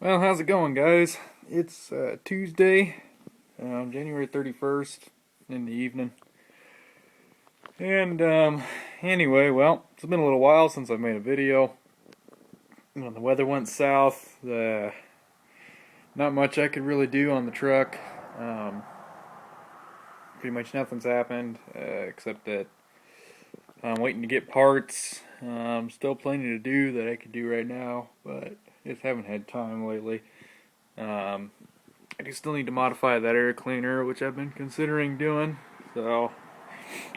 Well, how's it going, guys? It's Tuesday, January 31st in the evening. And anyway, well, it's been a little while since I've made a video. When the weather went south, not much I could really do on the truck. Um, Pretty much nothing's happened except that I'm waiting to get parts. Still plenty to do that I could do right now, but just haven't had time lately. Um, I do still need to modify that air cleaner, which I've been considering doing. So,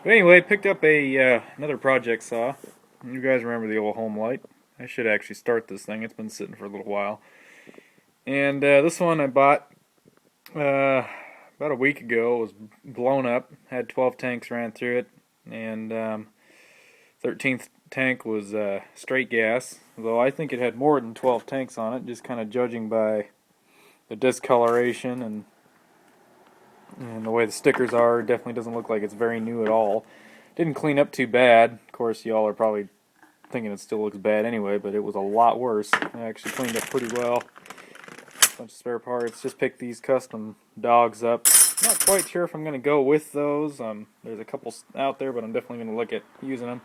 but anyway, picked up a another project saw. You guys remember the old home light? I should actually start this thing. It's been sitting for a little while. And this one I bought about a week ago. It was blown up. Had 12 tanks ran through it, and 13th tank was straight gas. Though I think it had more than 12 tanks on it, just kind of judging by the discoloration and the way the stickers are. It definitely doesn't look like it's very new at all. Didn't clean up too bad. Of course, y'all are probably thinking it still looks bad anyway, but it was a lot worse. I actually cleaned up pretty well. Bunch of spare parts. Just picked these custom dogs up. Not quite sure if I'm going to go with those. There's a couple out there, but I'm definitely going to look at using them.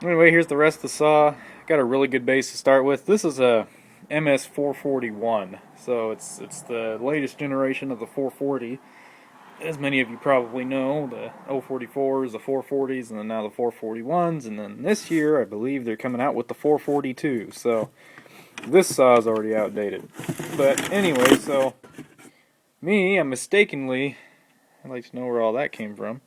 Anyway, here's the rest of the saw. Got a really good base to start with. This is a MS441, so it's the latest generation of the 440. As many of you probably know, the 044s, the 440s, and then now the 441s, and then this year I believe they're coming out with the 442. So this saw is already outdated. But anyway, so I mistakenly, I'd like to know where all that came from.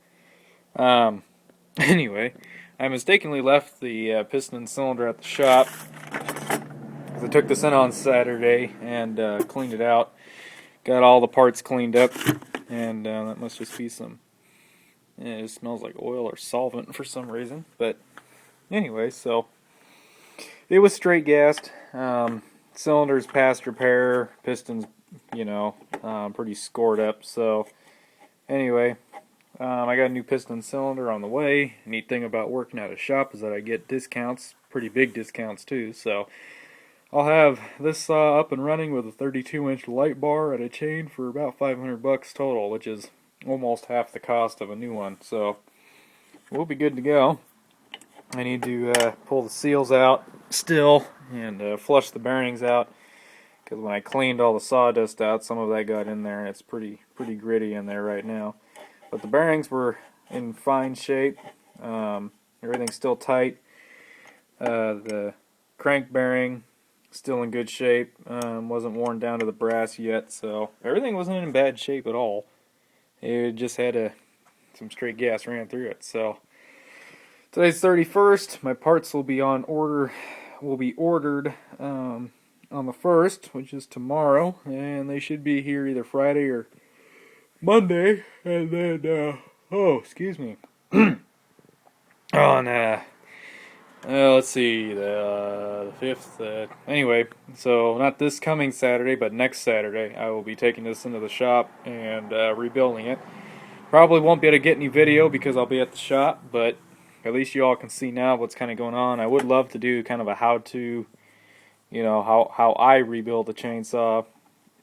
Anyway, I mistakenly left the piston and cylinder at the shop. I took this in on Saturday and cleaned it out. Got all the parts cleaned up, and that must just be some. Yeah, it smells like oil or solvent for some reason. But anyway, so it was straight gassed. Cylinders past repair, pistons, pretty scored up. So anyway, I got a new piston and cylinder on the way. Neat thing about working at a shop is that I get discounts, pretty big discounts too. So I'll have this saw up and running with a 32-inch light bar and a chain for about $500 total, which is almost half the cost of a new one. So we'll be good to go. I need to pull the seals out still and flush the bearings out, because when I cleaned all the sawdust out, some of that got in there, and it's pretty gritty in there right now. But the bearings were in fine shape. Everything's still tight. The crank bearing still in good shape. Wasn't worn down to the brass yet, so everything wasn't in bad shape at all. It just had some straight gas ran through it. So today's 31st. My parts will be on order. Will be ordered on the 1st, which is tomorrow, and they should be here either Friday or Monday. And then, excuse me. On let's see, the 5th. Anyway, so not this coming Saturday, but next Saturday, I will be taking this into the shop and rebuilding it. Probably won't be able to get any video because I'll be at the shop, but at least you all can see now what's kind of going on. I would love to do kind of a how-to, how I rebuild the chainsaw,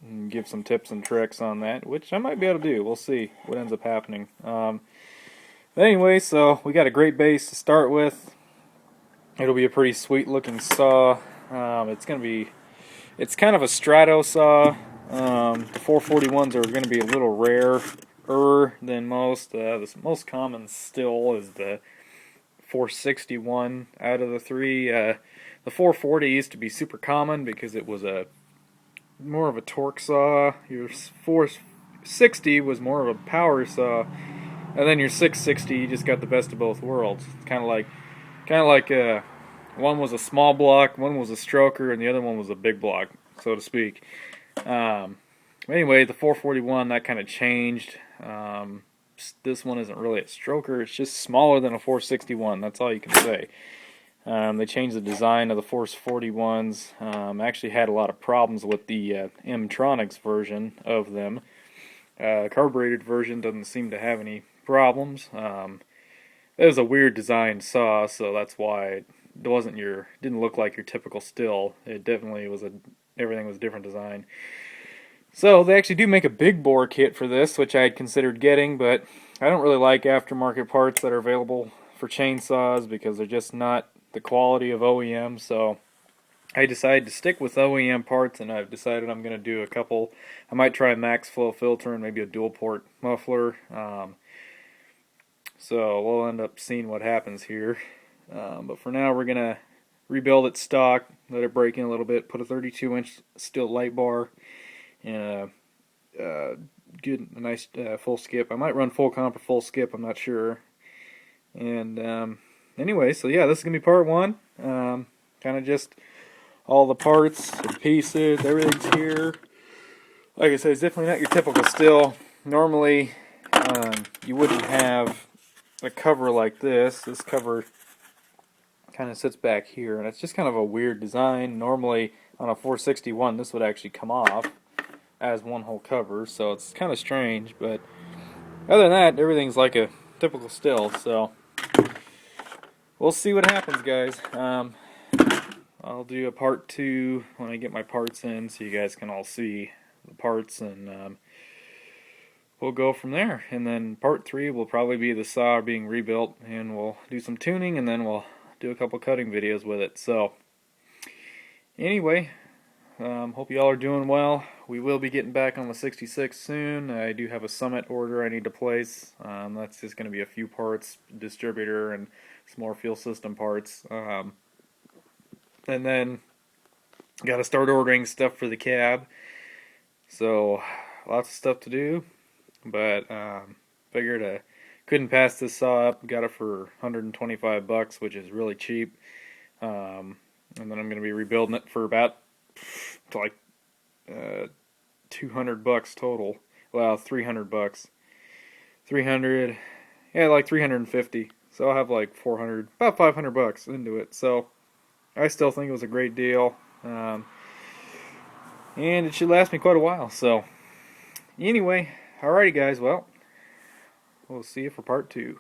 and give some tips and tricks on that, which I might be able to do. We'll see what ends up happening. But anyway, so we got a great base to start with. It'll be a pretty sweet looking saw. It's kind of a strato saw. The 441s are going to be a little rarer than most. The most common still is the 461 out of the three. The 440 used to be super common because it was more of a torque saw. Your 460 was more of a power saw, and then your 660 you just got the best of both worlds. It's kind of like one was a small block, one was a stroker, and the other one was a big block, so to speak. Anyway, the 441, that kind of changed. This one isn't really a stroker, it's just smaller than a 461, that's all you can say. They changed the design of the 441s. Actually had a lot of problems with the M-Tronics version of them. Carbureted version doesn't seem to have any problems. It was a weird designed saw, so that's why it didn't look like your typical Stihl. It definitely was everything was a different design. So they actually do make a big bore kit for this, which I had considered getting, but I don't really like aftermarket parts that are available for chainsaws because they're just not the quality of OEM. So I decided to stick with OEM parts, and I've decided I'm going to do a couple. I might try a max flow filter and maybe a dual port muffler. So we'll end up seeing what happens here. But for now, we're going to rebuild it stock, let it break in a little bit, put a 32-inch Stihl light bar, and a nice full skip. I might run full comp or full skip, I'm not sure. And anyway, so yeah, this is going to be part one. Kind of just all the parts, the pieces, everything's here. Like I said, it's definitely not your typical Stihl. Normally, you wouldn't have a cover like this. This cover kind of sits back here, and it's just kind of a weird design. Normally, on a 461, this would actually come off as one whole cover, so it's kind of strange. But other than that, everything's like a typical Stihl. So we'll see what happens, guys. I'll do a part 2 when I get my parts in, so you guys can all see the parts, and we'll go from there. And then part 3 will probably be the saw being rebuilt, and we'll do some tuning, and then we'll do a couple cutting videos with it. So anyway, hope you all are doing well. We will be getting back on the 66 soon. I do have a Summit order I need to place. That's just going to be a few parts, distributor, and some more fuel system parts. And then got to start ordering stuff for the cab. So lots of stuff to do, but figured I couldn't pass this saw up. Got it for $125, which is really cheap. And then I'm going to be rebuilding it for about like $200 total. Well, $300. 300, yeah, like 350. So I'll have like about $500 into it. So I still think it was a great deal, and it should last me quite a while. So anyway, alrighty guys, well, we'll see you for part 2.